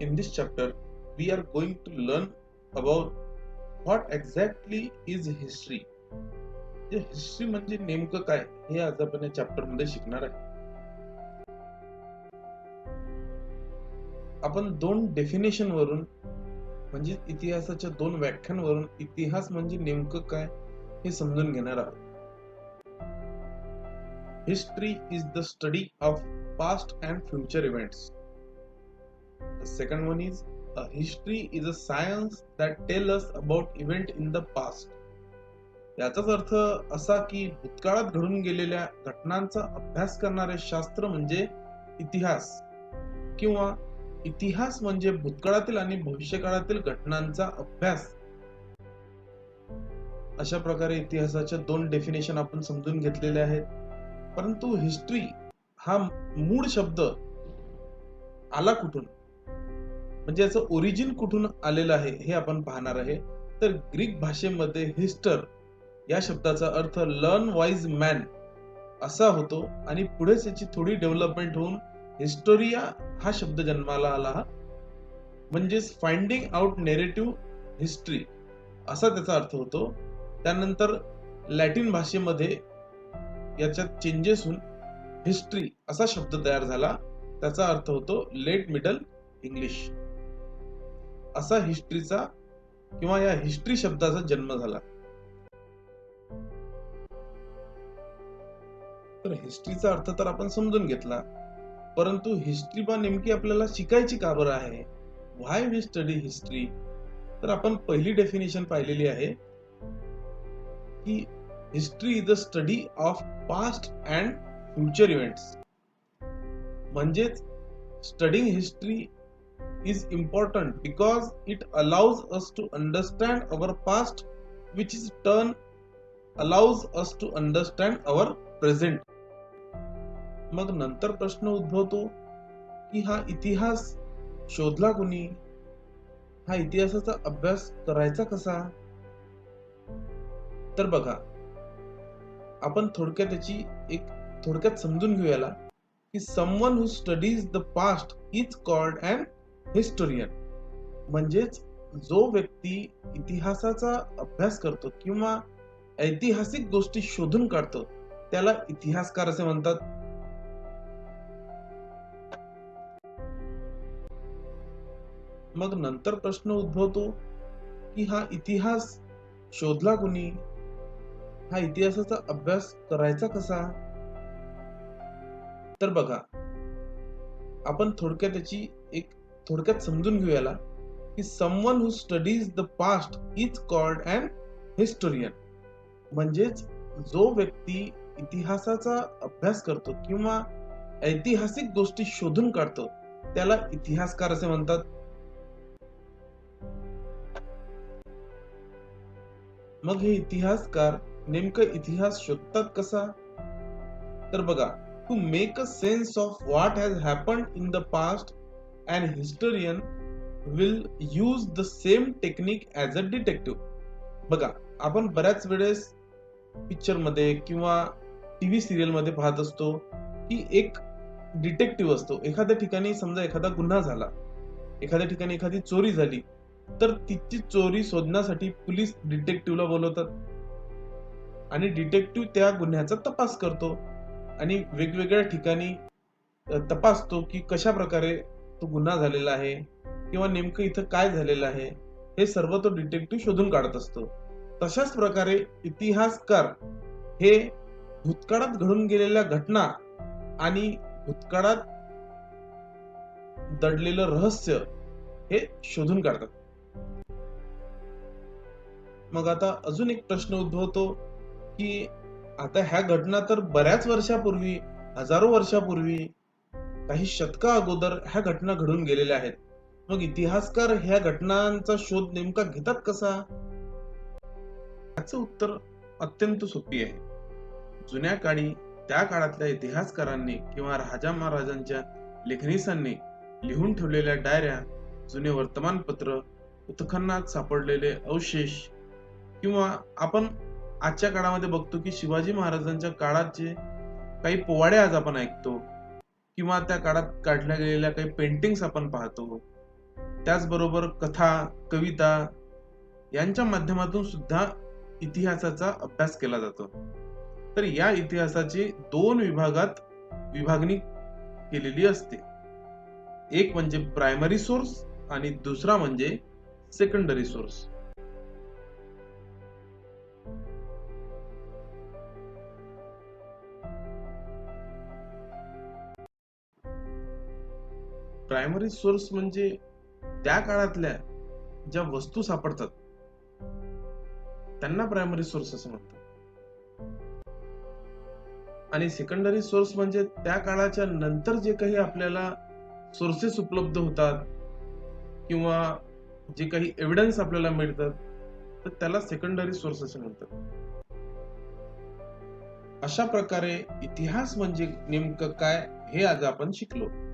In this chapter, we are going to learn about what exactly is history. History म्हणजे नेमकं काय हे आज आपण या चॅप्टर मध्ये शिकणार आहे. आपण दोन डेफिनेशन वरून म्हणजे इतिहासाच्या दोन व्याख्यांवरून इतिहास म्हणजे नेमकं काय हे समजून घेणार आहोत. History is the study of past and future events. The second one is history is a science that tell us about event in the past. याचाच अर्थ असा की भूतकाळात घडून गेलेल्या घटनांचा अभ्यास करणारे शास्त्र म्हणजे इतिहास, किंवा इतिहास म्हणजे भूतकाळातील आणि भविष्यकाळातील घटनांचा अभ्यास. अशा प्रकारे इतिहासाच्या दोन डेफिनेशन आपण समजून घेतलेले आहेत. परंतु हिस्ट्री हा मूळ शब्द आला कुठून, म्हणजे याचं ओरिजिन कुठून आलेलं आहे हे आपण पाहणार आहे. तर ग्रीक भाषेमध्ये हिस्टर या शब्दाचा अर्थ लर्न वाईज मॅन असा होतो आणि पुढेच याची थोडी डेव्हलपमेंट होऊन हिस्टोरिया हा शब्द जन्माला आला, म्हणजेच फाइंडिंग आउट नेरेटिव्ह हिस्ट्री असा त्याचा अर्थ होतो. त्यानंतर लॅटिन भाषेमध्ये याच्यात चेंजेस होऊन हिस्ट्री असा शब्द तयार झाला. त्याचा अर्थ होतो लेट मिडल इंग्लिश. असा हिस्ट्रीचा किंवा या हिस्ट्री शब्दाचा जन्म झाला. तर हिस्ट्रीचा अर्थ तर आपण समजून घेतला, परंतु हिस्ट्री पण नेमकी आपल्याला शिकायची का बरं आहे, व्हाय वी स्टडी हिस्ट्री. तर आपण पहिली डेफिनेशन पाहिलेली आहे की history is the study of past and future events. म्हणजेच studying history is important because it allows us to understand our past, which is turn allows us to understand our present. मग नंतर प्रश्न उद्भवतो की हा इतिहास शोधला कोणी, हा इतिहासाचा अभ्यास करायचा कसा. तर बघा, आपण थोडक्यात समजून घेऊया की someone who studies the past is called an historian. म्हणजेच जो व्यक्ती इतिहासाचा अभ्यास करतो किंवा ऐतिहासिक गोष्टी शोधून काढतो त्याला इतिहासकार असे म्हणतात. मग नंतर प्रश्न उद्भवतो की हा इतिहास शोधला कोणी, हा इतिहासाचा अभ्यास करायचा कसा. तर बघा, आपण थोडक्यात समजून घेऊया की someone who studies the past is called an historian. म्हणजेच जो व्यक्ती इतिहासाचा अभ्यास करतो किंवा ऐतिहासिक गोष्टी शोधून काढतो त्याला इतिहासकार असे म्हणतात. मग हे इतिहासकार नेमकं इतिहास शोधतात कसा. तर बघा, to make a sense of what has happened in the past, an historian will use the same technique as a detective. बघा, आपण बऱ्याच वेळेस पिक्चर मध्ये किंवा टीव्ही सिरियल मध्ये पाहत असतो की एक डिटेक्टिव्ह असतो. एखाद्या ठिकाणी समजा एखादा गुन्हा झाला, एखाद्या ठिकाणी एखादी चोरी झाली, तर तिची चोरी शोधण्यासाठी पोलीस डिटेक्टिव्हला बोलवतात आणि डिटेक्टिव्ह त्या गुन्ह्याचा तपास करतो आणि वेगवेगळ्या ठिकाणी तपासतो की कशा प्रकारे तो गुन्हा झालेला आहे किंवा नेमकं इथं काय झालेलं आहे हे सर्व तो डिटेक्टिव्ह शोधून काढत असतो. तशाच प्रकारे इतिहासकार हे भूतकाळात घडून गेलेल्या घटना आणि भूतकाळात दडलेलं रहस्य हे शोधून काढतात. मग आता अजून एक प्रश्न उद्भवतो की आता ह्या घटना तर बऱ्याच वर्षापूर्वी, हजारो वर्षापूर्वी, काही शतका अगोदर ह्या घटना घडून गेलेल्या आहेत. मग इतिहासकार ह्या घटनांचा शोध नेमका घेतात कसा. याचं उत्तर अत्यंत सोपी आहे. जुन्या काळी त्या काळातल्या इतिहासकारांनी किंवा राजा महाराजांच्या लेखनिसांनी लिहून ठेवलेल्या डायऱ्या, जुने वर्तमानपत्र, उत्खननात सापडलेले अवशेष, किंवा आपण आजच्या काळामध्ये बघतो की शिवाजी महाराजांच्या काळाचे काही पोवाडे आज आपण ऐकतो, किंवा त्या काळात काढल्या गेलेल्या काही पेंटिंग्स आपण पाहतो, त्याचबरोबर कथा, कविता यांच्या माध्यमातून सुद्धा इतिहासाचा अभ्यास केला जातो. तर या इतिहासाची दोन विभागात विभागणी केलेली असते. एक म्हणजे प्रायमरी सोर्स आणि दुसरा म्हणजे सेकंडरी सोर्स. प्रायमरी सोर्स म्हणजे त्या काळातल्या ज्या वस्तू सापडतात त्यांना प्रायमरी सोर्स असं म्हणतात. आणि सेकंडरी सोर्स म्हणजे त्या काळाच्या नंतर जे काही आपल्याला सोर्सेस उपलब्ध होतात किंवा जे काही एव्हिडन्स आपल्याला मिळतात तर त्याला सेकंडरी सोर्स असे म्हणतात. अशा प्रकारे इतिहास म्हणजे नेमकं काय हे आज आपण शिकलो.